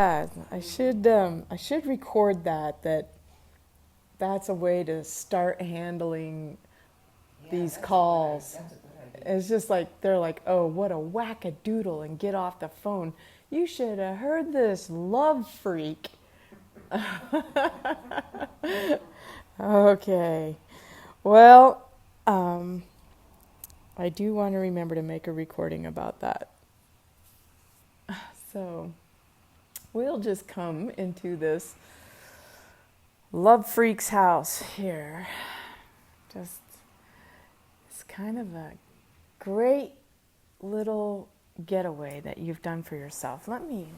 Yeah, I should record that's a way to start handling these calls. It's just like they're like, "Oh, what a wackadoodle," and get off the phone. You should have heard this love freak. Okay. Well, um, I do want to remember to make a recording about that. So we'll just come into this love freak's house here. Just it's kind of a great little getaway that you've done for yourself. Let me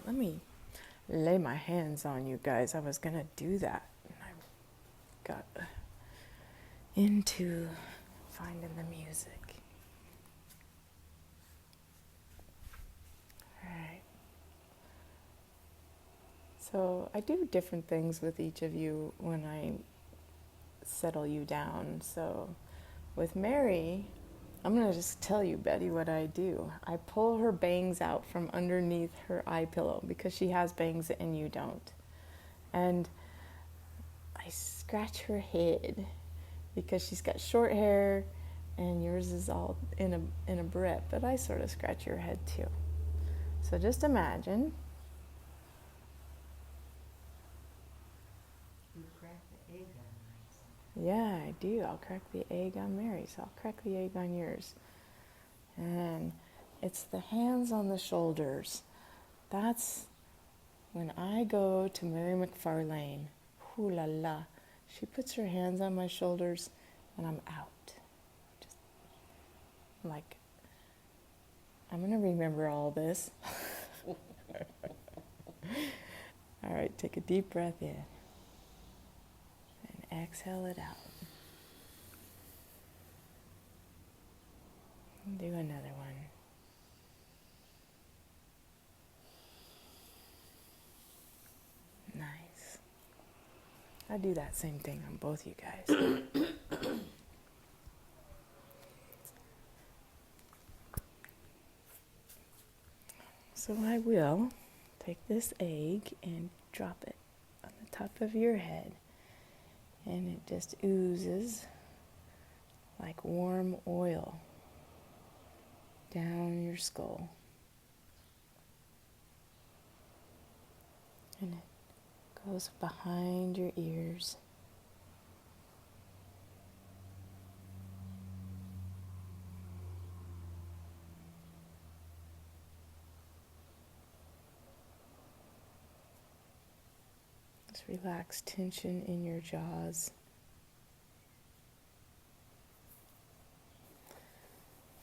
lay my hands on you guys. I was gonna do that, and I got into finding the music. All right. So I do different things with each of you when I settle you down. So with Mary, I'm going to just tell you, Betty, what I do. I pull her bangs out from underneath her eye pillow because she has bangs and you don't. And I scratch her head because she's got short hair and yours is all in a barrette, but I sort of scratch your head too. So just imagine. You crack the egg on mine sometimes. Yeah, I do. I'll crack the egg on Mary's. I'll crack the egg on yours. And it's the hands on the shoulders. That's when I go to Mary McFarlane. Hoo la la. She puts her hands on my shoulders and I'm out. Just like, I'm going to remember all this. All right, take a deep breath in and exhale it out. Do another one. Nice. I do that same thing on both you guys. So I will take this egg and drop it on the top of your head. And it just oozes like warm oil down your skull. And it goes behind your ears. Just relax tension in your jaws.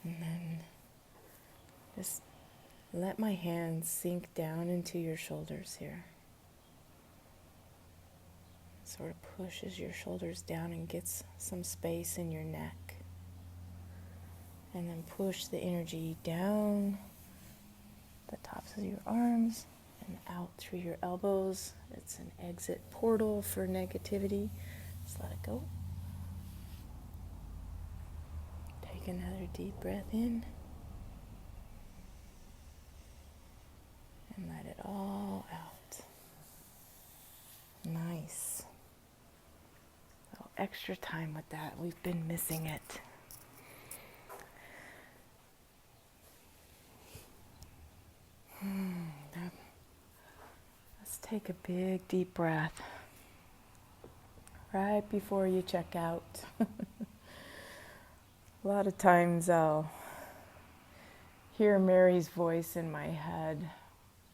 And then just let my hands sink down into your shoulders here. Sort of pushes your shoulders down and gets some space in your neck. And then push the energy down the tops of your arms and out through your elbows. It's an exit portal for negativity. Just let it go. Take another deep breath in. And let it all out. Nice. A little extra time with that. We've been missing it. Let's take a big deep breath right before you check out. A lot of times I'll hear Mary's voice in my head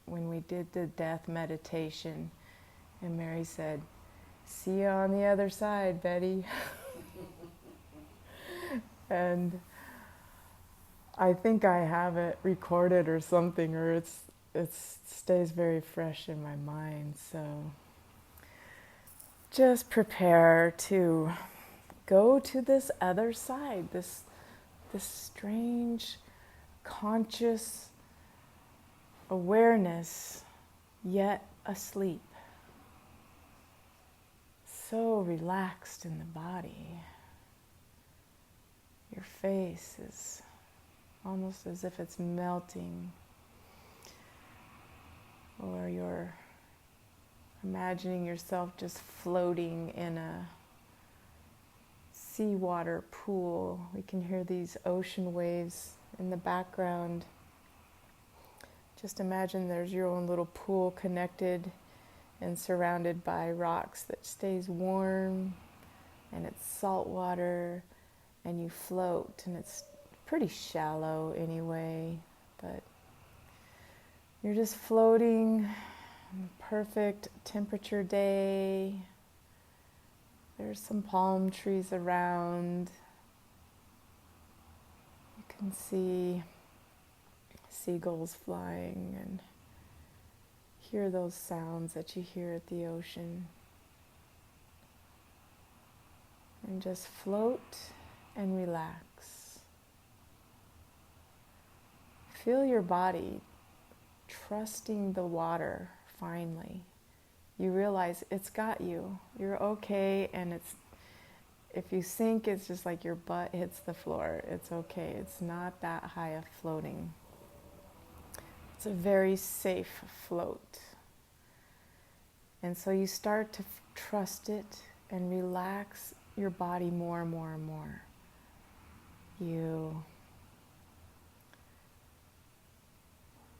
when we did the death meditation, and Mary said, "See you on the other side, Betty." And I think I have it recorded or something, or it stays very fresh in my mind. So just prepare to go to this other side, this strange conscious awareness, yet asleep. So relaxed in the body. Your face is almost as if it's melting, or your imagining yourself just floating in a seawater pool. We can hear these ocean waves in the background. Just imagine there's your own little pool connected and surrounded by rocks that stays warm, and it's salt water, and you float, and it's pretty shallow anyway, but you're just floating. Perfect temperature day. There's some palm trees around. You can see seagulls flying and hear those sounds that you hear at the ocean. And just float and relax. Feel your body trusting the water finally. You realize it's got you. You're okay, and if you sink, it's just like your butt hits the floor. It's okay. It's not that high of floating. It's a very safe float. And so you start to trust it and relax your body more and more and more. You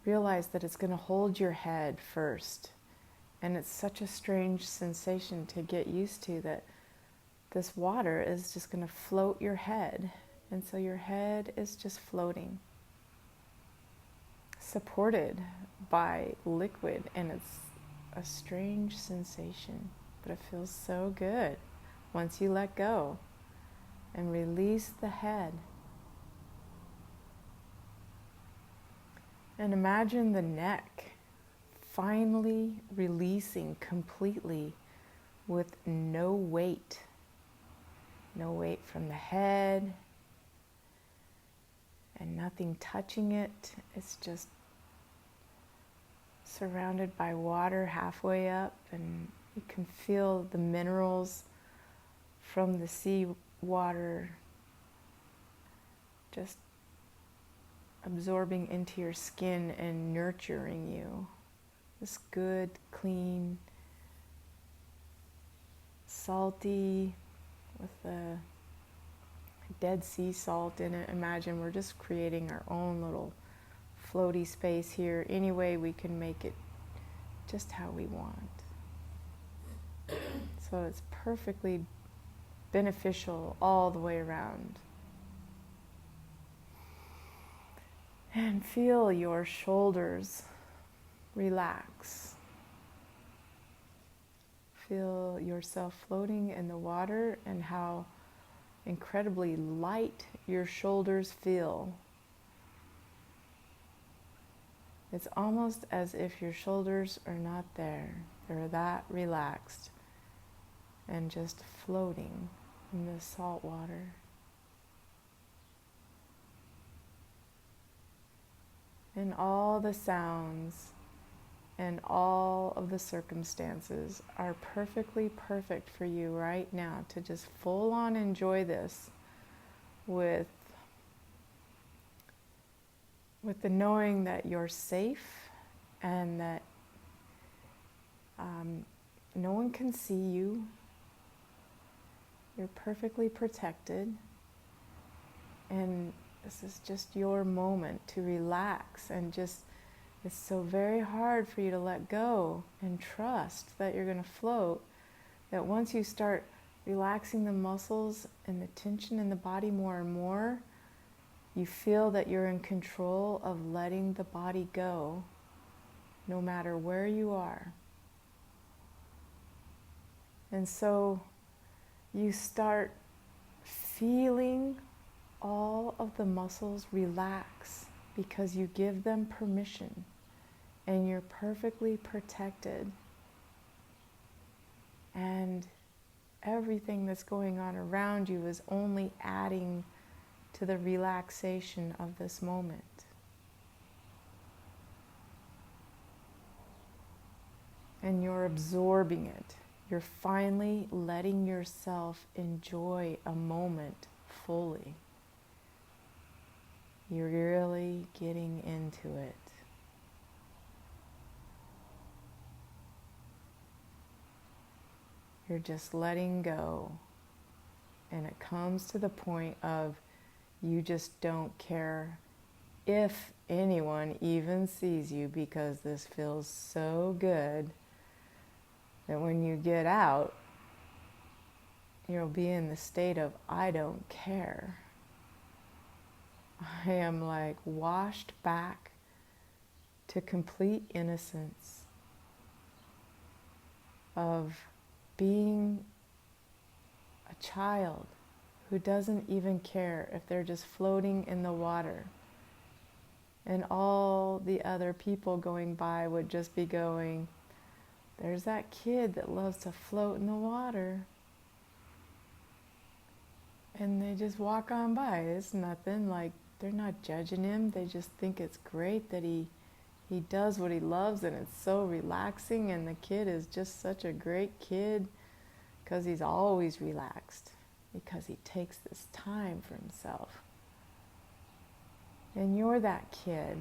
realize that it's going to hold your head first. And it's such a strange sensation to get used to, that this water is just going to float your head. And so your head is just floating, supported by liquid. And it's a strange sensation, but it feels so good once you let go and release the head. And imagine the neck finally releasing completely with no weight. No weight from the head and nothing touching it. It's just surrounded by water halfway up, and you can feel the minerals from the sea water just absorbing into your skin and nurturing you. This good, clean, salty, with the Dead Sea salt in it. Imagine we're just creating our own little floaty space here. Any way we can make it just how we want. So it's perfectly beneficial all the way around. And feel your shoulders relax. Feel yourself floating in the water and how incredibly light your shoulders feel. It's almost as if your shoulders are not there. They're that relaxed and just floating in the salt water. And all the sounds and all of the circumstances are perfectly perfect for you right now to just full on enjoy this with the knowing that you're safe and that no one can see you. You're perfectly protected, and this is just your moment to relax, and just, it's so very hard for you to let go and trust that you're going to float, that once you start relaxing the muscles and the tension in the body more and more, you feel that you're in control of letting the body go, no matter where you are. And so you start feeling all of the muscles relax because you give them permission, and you're perfectly protected. And everything that's going on around you is only adding to the relaxation of this moment. And you're absorbing it. You're finally letting yourself enjoy a moment fully. You're really getting into it. You're just letting go. And it comes to the point of you just don't care if anyone even sees you, because this feels so good that when you get out, you'll be in the state of, I don't care. I am like washed back to complete innocence of being a child who doesn't even care if they're just floating in the water. And all the other people going by would just be going, there's that kid that loves to float in the water. And they just walk on by. It's nothing, like they're not judging him. They just think it's great that he does what he loves, and it's so relaxing, and the kid is just such a great kid because he's always relaxed, because he takes this time for himself. And you're that kid.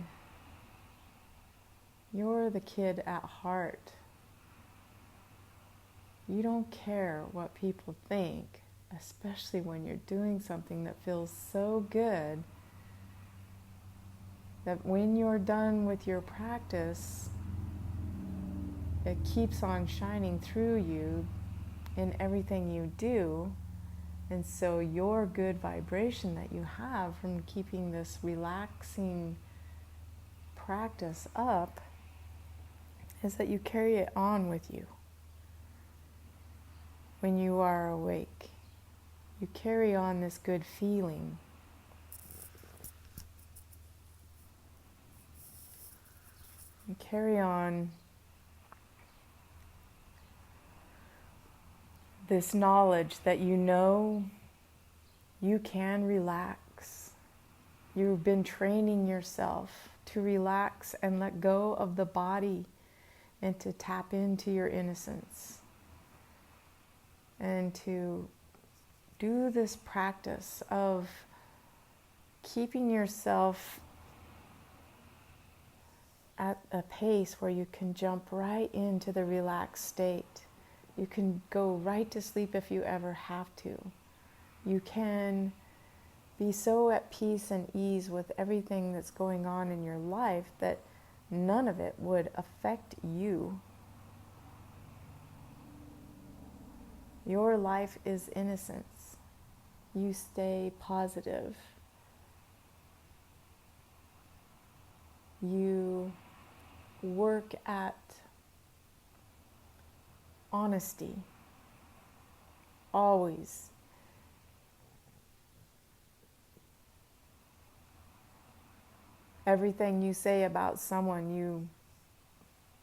You're the kid at heart. You don't care what people think, especially when you're doing something that feels so good that when you're done with your practice, it keeps on shining through you in everything you do. And so your good vibration that you have from keeping this relaxing practice up is that you carry it on with you. When you are awake, you carry on this good feeling. You carry on this knowledge that you know you can relax. You've been training yourself to relax and let go of the body and to tap into your innocence. And to do this practice of keeping yourself at a pace where you can jump right into the relaxed state. You can go right to sleep if you ever have to. You can be so at peace and ease with everything that's going on in your life that none of it would affect you. Your life is innocence. You stay positive. You work at honesty, always. Everything you say about someone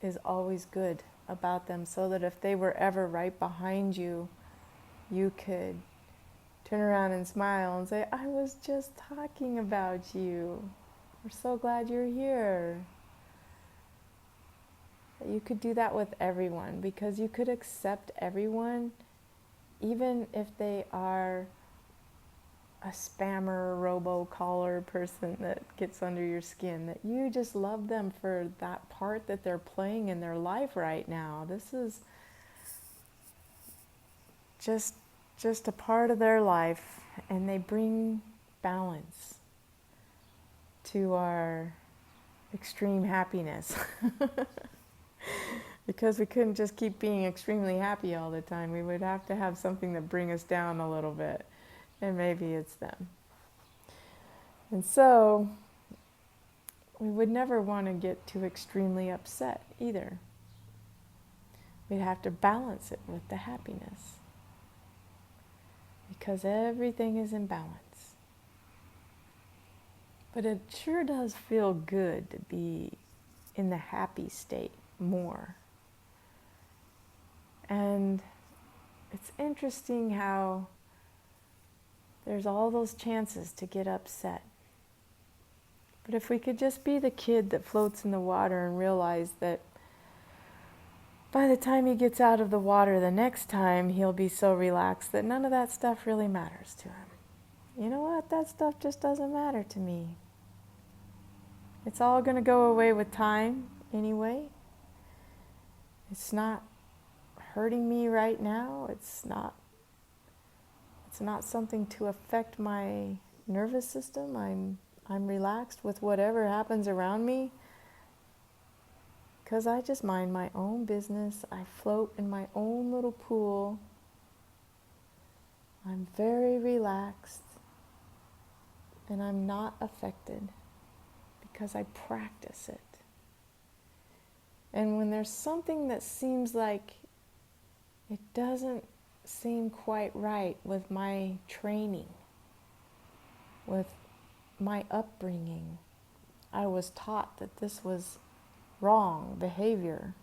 is always good about them, so that if they were ever right behind you, you could turn around and smile and say, I was just talking about you. We're so glad you're here. You could do that with everyone, because you could accept everyone, even if they are a spammer, robo-caller person that gets under your skin, that you just love them for that part that they're playing in their life right now. This is just a part of their life, and they bring balance to our extreme happiness. Because we couldn't just keep being extremely happy all the time. We would have to have something that bring us down a little bit. And maybe it's them. And so we would never want to get too extremely upset either. We'd have to balance it with the happiness, because everything is in balance. But it sure does feel good to be in the happy state more. And it's interesting how there's all those chances to get upset. But if we could just be the kid that floats in the water and realize that by the time he gets out of the water the next time, he'll be so relaxed that none of that stuff really matters to him. You know what? That stuff just doesn't matter to me. It's all going to go away with time anyway. It's not hurting me right now. It's not something to affect my nervous system. I'm relaxed with whatever happens around me because I just mind my own business. I float in my own little pool. I'm very relaxed and I'm not affected because I practice it. And when there's something that seems like it doesn't seem quite right with my training, with my upbringing, I was taught that this was wrong behavior,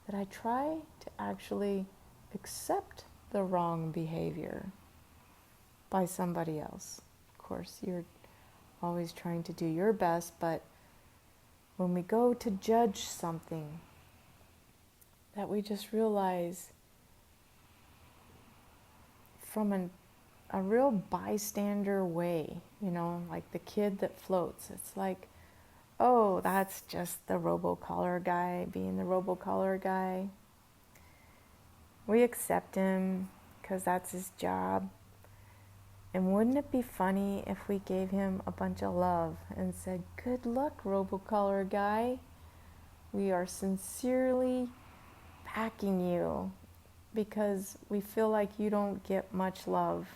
that I try to actually accept the wrong behavior by somebody else. Of course, you're always trying to do your best, but when we go to judge something, that we just realize from a real bystander way, like the kid that floats. It's like, oh, that's just the robocollar guy being the robocollar guy. We accept him because that's his job. And wouldn't it be funny if we gave him a bunch of love and said, good luck, robocollar guy. We are sincerely backing you because we feel like you don't get much love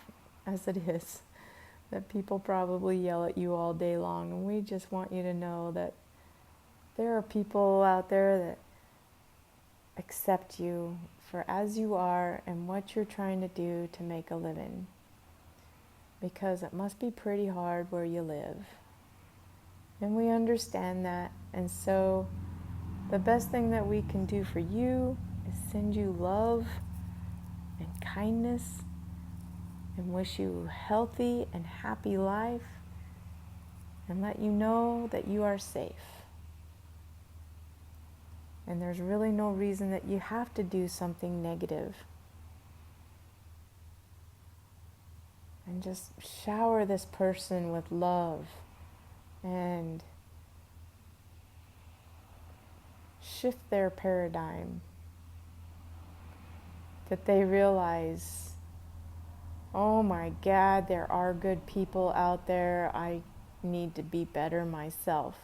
as it is, that people probably yell at you all day long. And we just want you to know that there are people out there that accept you for as you are and what you're trying to do to make a living. Because it must be pretty hard where you live. And we understand that. And so the best thing that we can do for you is send you love and kindness and wish you a healthy and happy life and let you know that you are safe. And there's really no reason that you have to do something negative. And just shower this person with love and shift their paradigm. That they realize, oh my God, there are good people out there. I need to be better myself.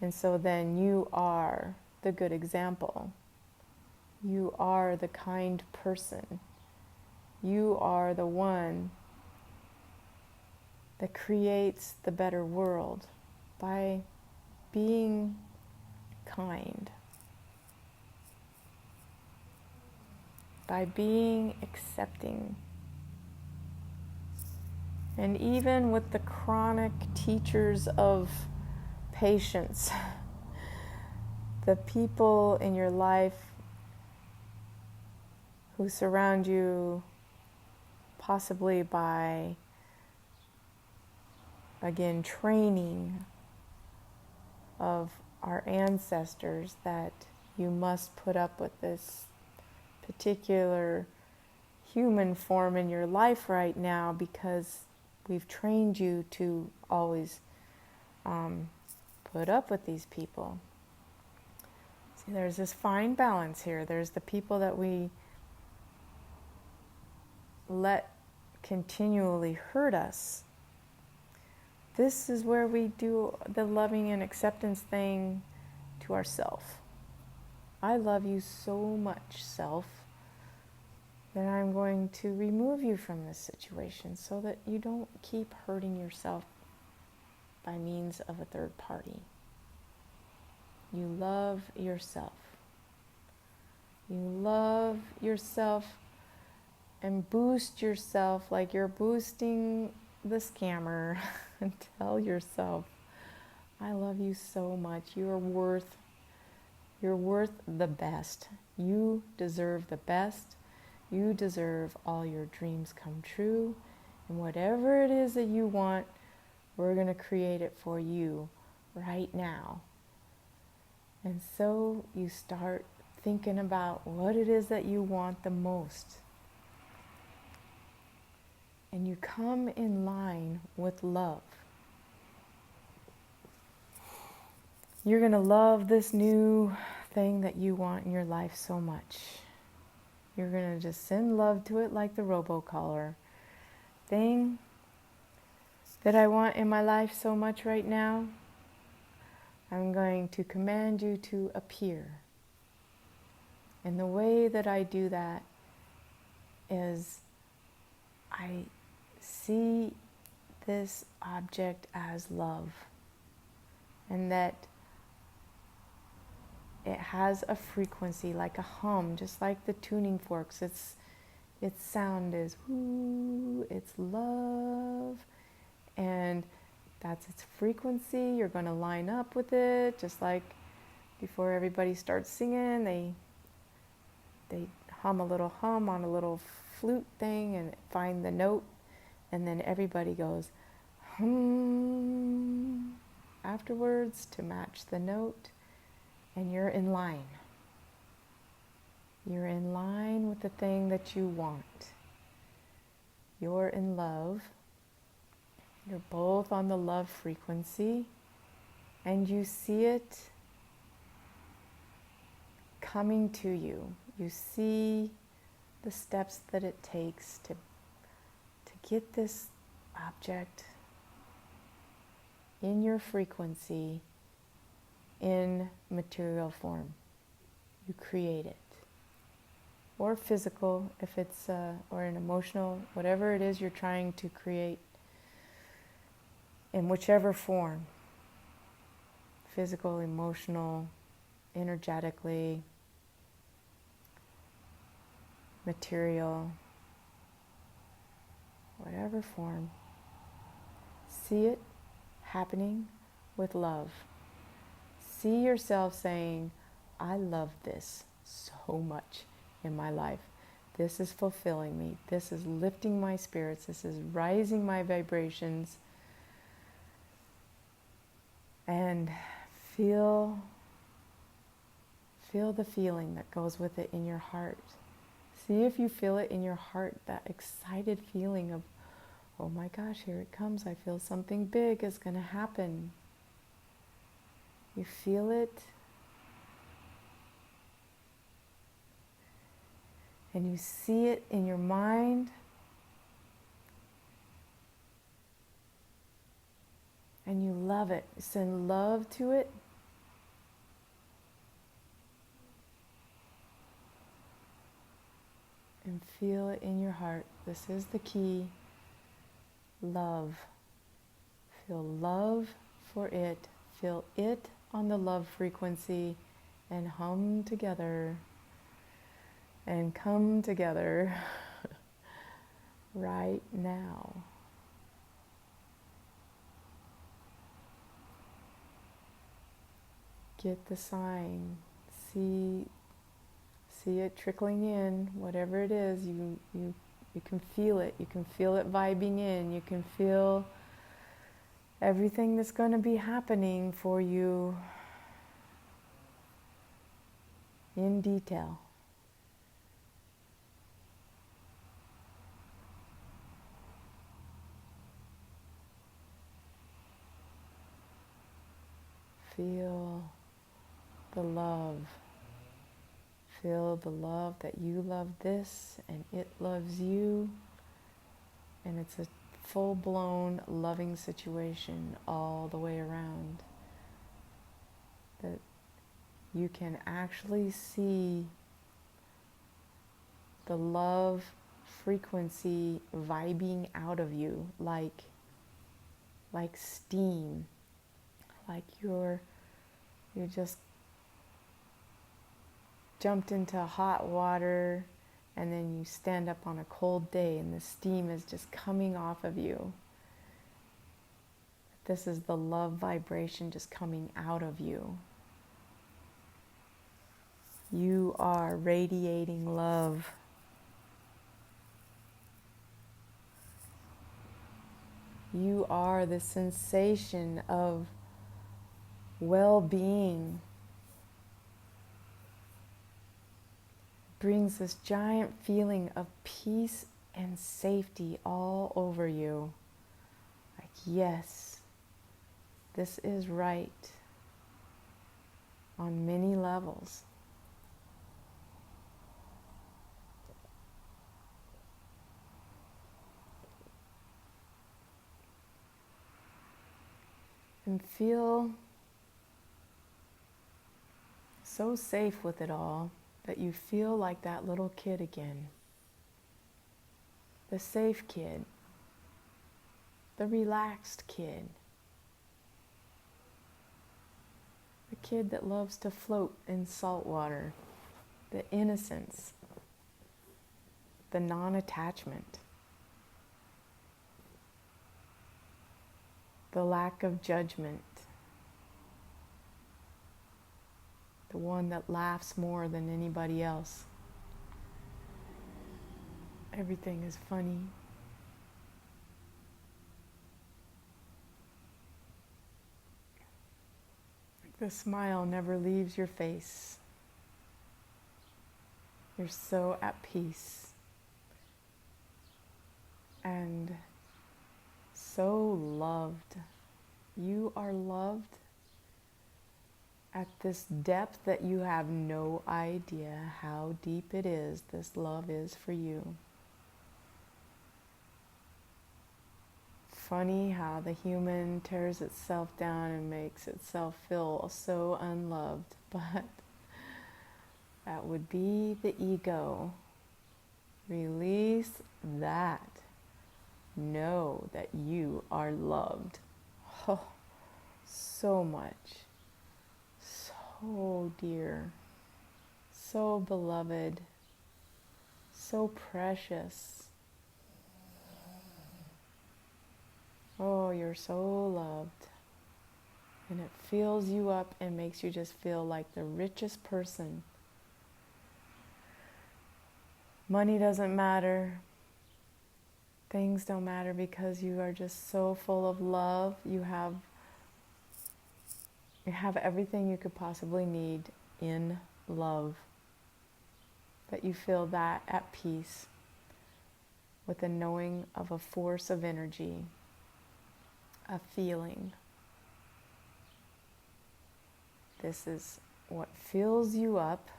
And so then you are the good example. You are the kind person. You are the one that creates the better world by being kind, by being accepting. And even with the chronic teachers of patience, the people in your life who surround you possibly by, again, training of our ancestors that you must put up with this particular human form in your life right now because we've trained you to always put up with these people. See, there's this fine balance here. There's the people that we let continually hurt us. This is where we do the loving and acceptance thing to ourselves. I love you so much, self, that I'm going to remove you from this situation so that you don't keep hurting yourself by means of a third party. You love yourself. You love yourself and boost yourself like you're boosting the scammer and tell yourself, I love you so much. You're worth the best. You deserve the best. You deserve all your dreams come true. And whatever it is that you want, we're going to create it for you right now. And so you start thinking about what it is that you want the most. And you come in line with love. You're going to love this new thing that you want in your life so much. You're going to just send love to it like the robocaller. Thing that I want in my life so much right now, I'm going to command you to appear. And the way that I do that is I see this object as love, and that it has a frequency like a hum, just like the tuning forks. Its sound is whoo, it's love, and that's its frequency. You're going to line up with it, just like before everybody starts singing, they hum a little hum on a little flute thing and find the note, and then everybody goes hum afterwards to match the note, and you're in line. You're in line with the thing that you want. You're in love. You're both on the love frequency, and you see it coming to you. You see the steps that it takes to get this object in your frequency in material form. You create it. Or physical, if it's, or an emotional, whatever it is you're trying to create, in whichever form, physical, emotional, energetically, material, whatever form, see it happening with love. See yourself saying, I love this so much in my life. This is fulfilling me. This is lifting my spirits. This is rising my vibrations. And feel the feeling that goes with it in your heart. See if you feel it in your heart, that excited feeling of, oh my gosh, here it comes. I feel something big is going to happen. You feel it. And you see it in your mind. And you love it. You send love to it. And feel it in your heart. This is the key. Love. Feel love for it. Feel it on the love frequency and hum together and come together right now. Get the sign. See it trickling in, whatever it is, you can feel it. You can feel it vibing in. You can feel everything that's going to be happening for you in detail. Feel the love. Feel the love that you love this and it loves you. And it's a full-blown loving situation all the way around. That you can actually see the love frequency vibing out of you like steam. Like you just jumped into hot water and then you stand up on a cold day and the steam is just coming off of you. This is the love vibration just coming out of you. You are radiating love. You are the sensation of well-being. Brings this giant feeling of peace and safety all over you. Like, yes, this is right. on many levels. And feel so safe with it all that you feel like that little kid again. The safe kid. The relaxed kid. The kid that loves to float in salt water. The innocence. The non-attachment. The lack of judgment. The one that laughs more than anybody else. Everything is funny. The smile never leaves your face. You're so at peace and so loved. You are loved at this depth that you have no idea how deep it is. This love is for you. Funny how the human tears itself down and makes itself feel so unloved, but that would be the ego. Release that. Know that you are loved. Oh, so much. So dear. So beloved. So precious. Oh, you're so loved. And it fills you up and makes you just feel like the richest person. Money doesn't matter. Things don't matter because you are just so full of love. You have everything you could possibly need in love. That you feel that at peace with the knowing of a force of energy. A feeling. This is what fills you up,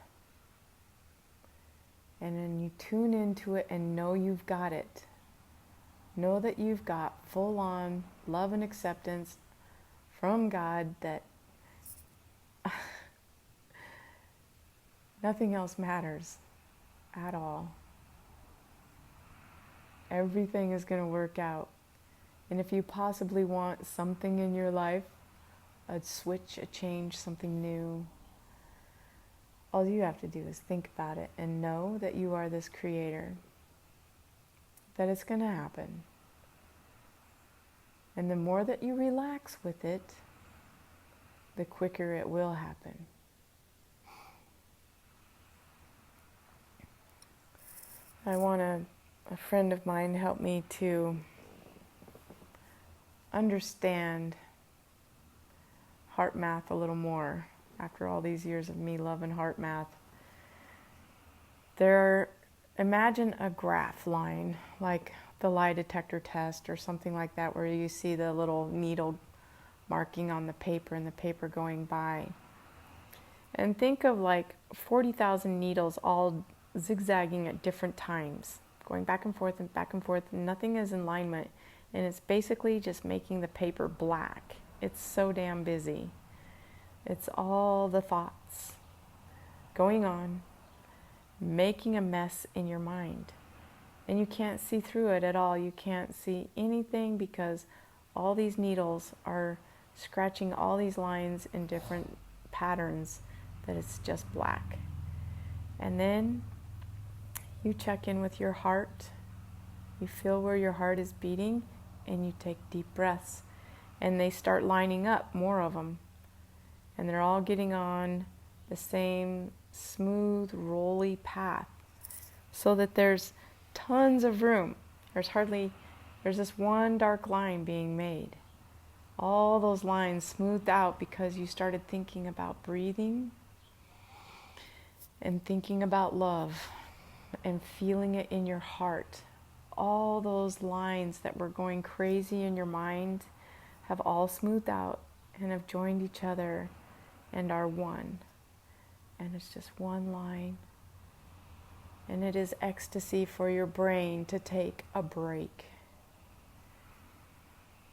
and then you tune into it and know you've got it. Know that you've got full-on love and acceptance from God, that nothing else matters at all. Everything is going to work out. And if you possibly want something in your life, a switch, a change, something new, all you have to do is think about it and know that you are this creator, that it's going to happen. And the more that you relax with it, the quicker it will happen. I want a friend of mine help me to understand heart math a little more after all these years of me loving heart math. Imagine a graph line like the lie detector test or something like that, where you see the little needle marking on the paper and the paper going by. And think of like 40,000 needles all zigzagging at different times, going back and forth, and nothing is in alignment. And it's basically just making the paper black. It's so damn busy. It's all the thoughts going on, making a mess in your mind. And you can't see through it at all. You can't see anything because all these needles are scratching all these lines in different patterns that it's just black. And then you check in with your heart. You feel where your heart is beating, and you take deep breaths. And they start lining up, more of them. And they're all getting on the same smooth, rolly path. So that there's tons of room. There's this one dark line being made. All those lines smoothed out because you started thinking about breathing and thinking about love and feeling it in your heart. All those lines that were going crazy in your mind have all smoothed out and have joined each other and are one. and it's just one line. And it is ecstasy for your brain to take a break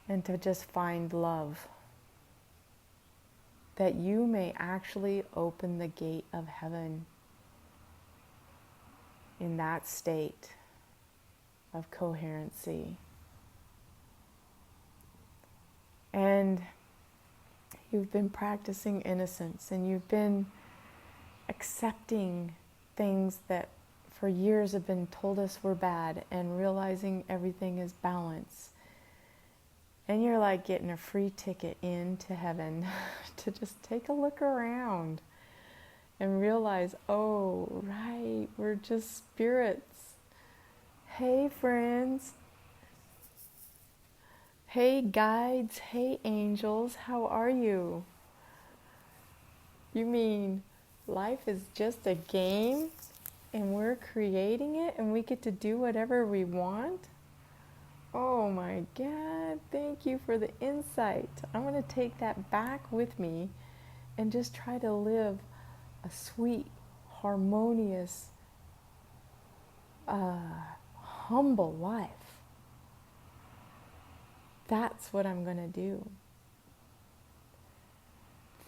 and to just find love. That you may actually open the gate of heaven in that state of coherency. And you've been practicing innocence, and you've been accepting things that for years have been told us were bad, and realizing everything is balance. And you're like getting a free ticket into heaven to just take a look around and realize, oh, right, we're just spirits. Hey, friends. Hey, guides. Hey, angels. How are you? You mean life is just a game and we're creating it and we get to do whatever we want? Oh my God, thank you for the insight. I'm going to take that back with me and just try to live a sweet, harmonious, humble life. That's what I'm going to do.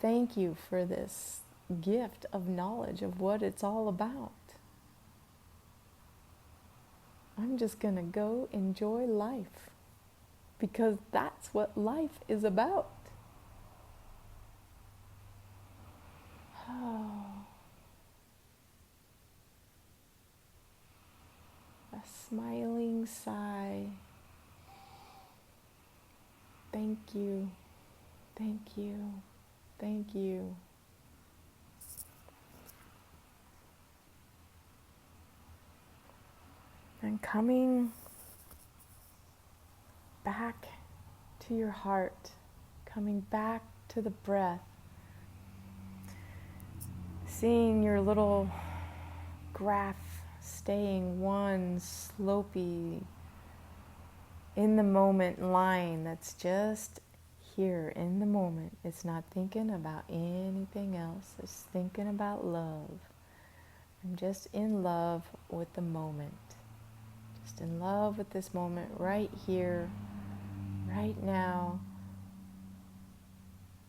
Thank you for this gift of knowledge of what it's all about. I'm just going to go enjoy life because that's what life is about. Oh. A smiling sigh. Thank you. Thank you. Thank you. And coming back to your heart, coming back to the breath, seeing your little graph staying one slopey, in the moment line that's just here in the moment. It's not thinking about anything else. It's thinking about love. I'm just in love with the moment. Just in love with this moment right here, right now.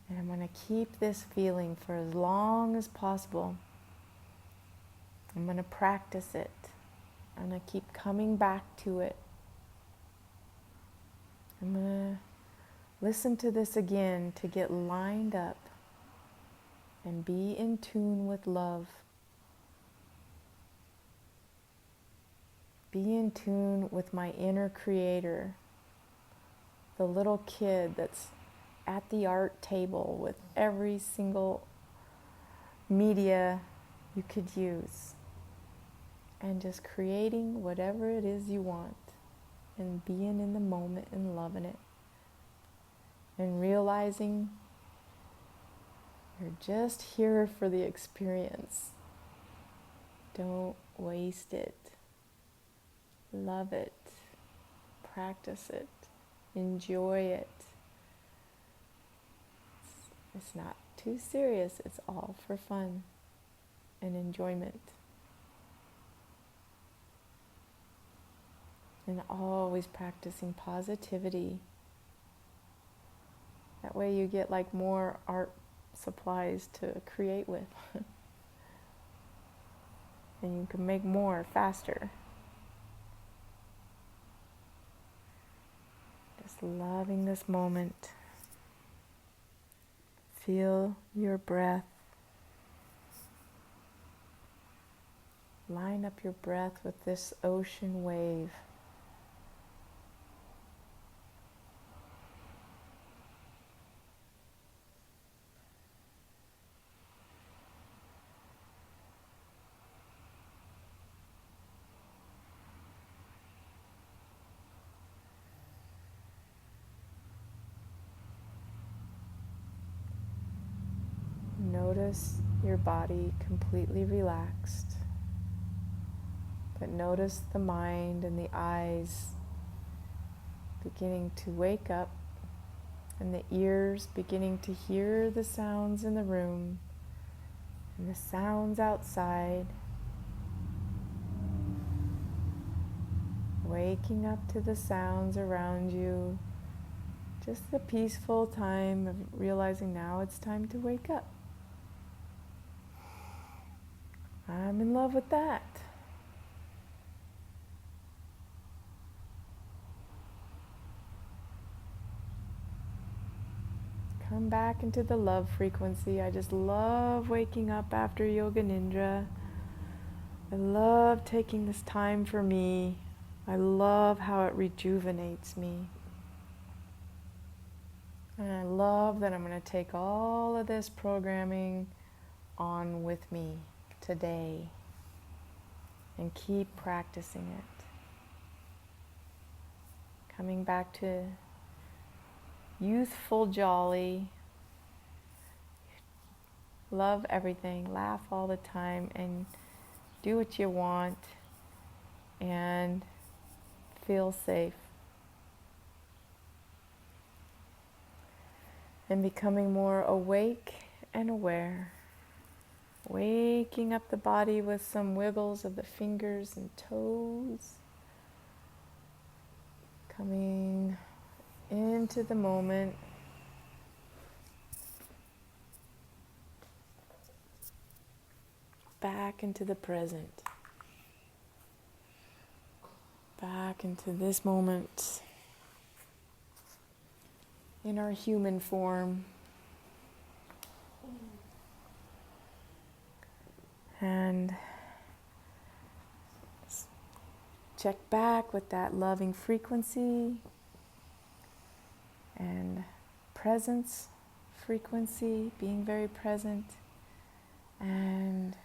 And I'm going to keep this feeling for as long as possible. I'm going to practice it. I'm going to keep coming back to it. I'm going to listen to this again to get lined up and be in tune with love. Be in tune with my inner creator, the little kid that's at the art table with every single media you could use, and just creating whatever it is you want, and being in the moment and loving it, and realizing you're just here for the experience. Don't waste it. Love it. Practice it. Enjoy it. It's not too serious. It's all for fun and enjoyment. And always practicing positivity. That way you get like more art supplies to create with. And you can make more faster. Just loving this moment. Feel your breath. Line up your breath with this ocean wave. Notice your body completely relaxed, but notice the mind and the eyes beginning to wake up and the ears beginning to hear the sounds in the room, and the sounds outside. Waking up to the sounds around you. Just the peaceful time of realizing now it's time to wake up. I'm in love with that. Come back into the love frequency. I just love waking up after Yoga Nidra. I love taking this time for me. I love how it rejuvenates me. And I love that I'm going to take all of this programming on with me today and keep practicing it. Coming back to youthful jolly, love everything, laugh all the time, and do what you want and feel safe. And becoming more awake and aware. Waking up the body with some wiggles of the fingers and toes. Coming into the moment. Back into the present. Back into this moment. In our human form. And check back with that loving frequency and presence frequency, being very present, and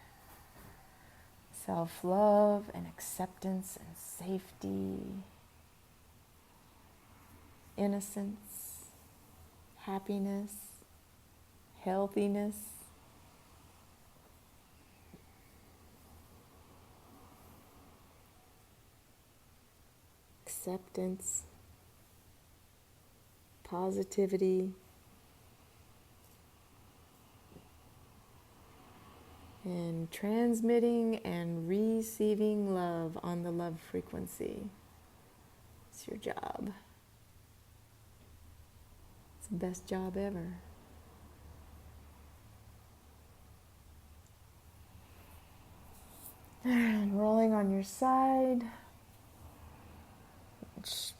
self-love and acceptance and safety, innocence, happiness, healthiness. Acceptance, positivity, and transmitting and receiving love on the love frequency. It's your job. It's the best job ever. And rolling on your side.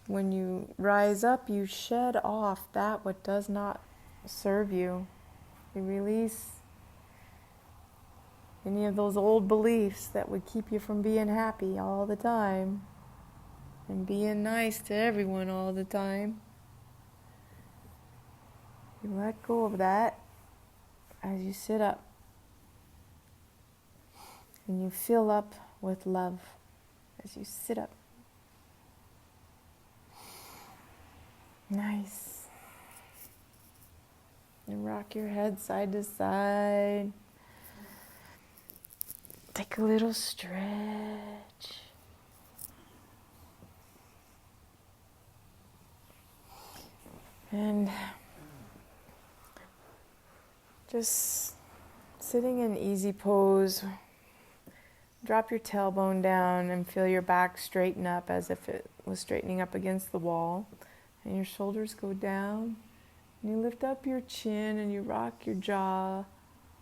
When you rise up, you shed off that what does not serve you. You release any of those old beliefs that would keep you from being happy all the time and being nice to everyone all the time. You let go of that as you sit up and you fill up with love as you sit up. Nice. And rock your head side to side. Take a little stretch. And just sitting in easy pose. Drop your tailbone down and feel your back straighten up as if it was straightening up against the wall. And your shoulders go down. And you lift up your chin and you rock your jaw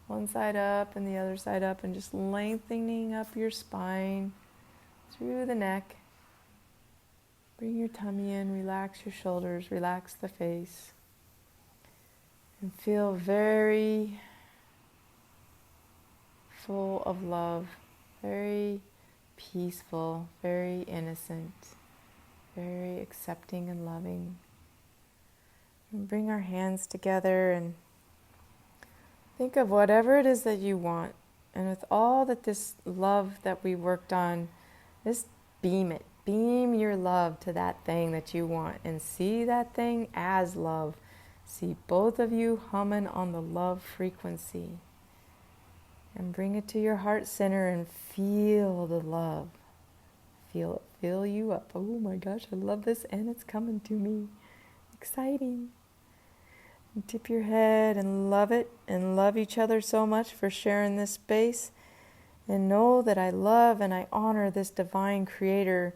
one side up and the other side up, and just lengthening up your spine through the neck. Bring your tummy in, relax your shoulders, relax the face. And feel very full of love, very peaceful, very innocent, very accepting and loving. And bring our hands together and think of whatever it is that you want. And with all that this love that we worked on, just beam it. Beam your love to that thing that you want and see that thing as love. See both of you humming on the love frequency. And bring it to your heart center and feel the love. Feel it fill you up. Oh my gosh, I love this and it's coming to me. Exciting. And tip your head and love it and love each other so much for sharing this space. And know that I love and I honor this divine creator,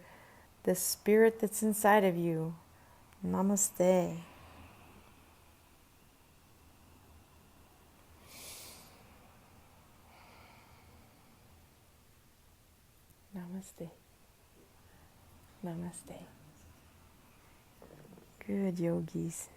this spirit that's inside of you. Namaste. Namaste. Namaste. Good yogis.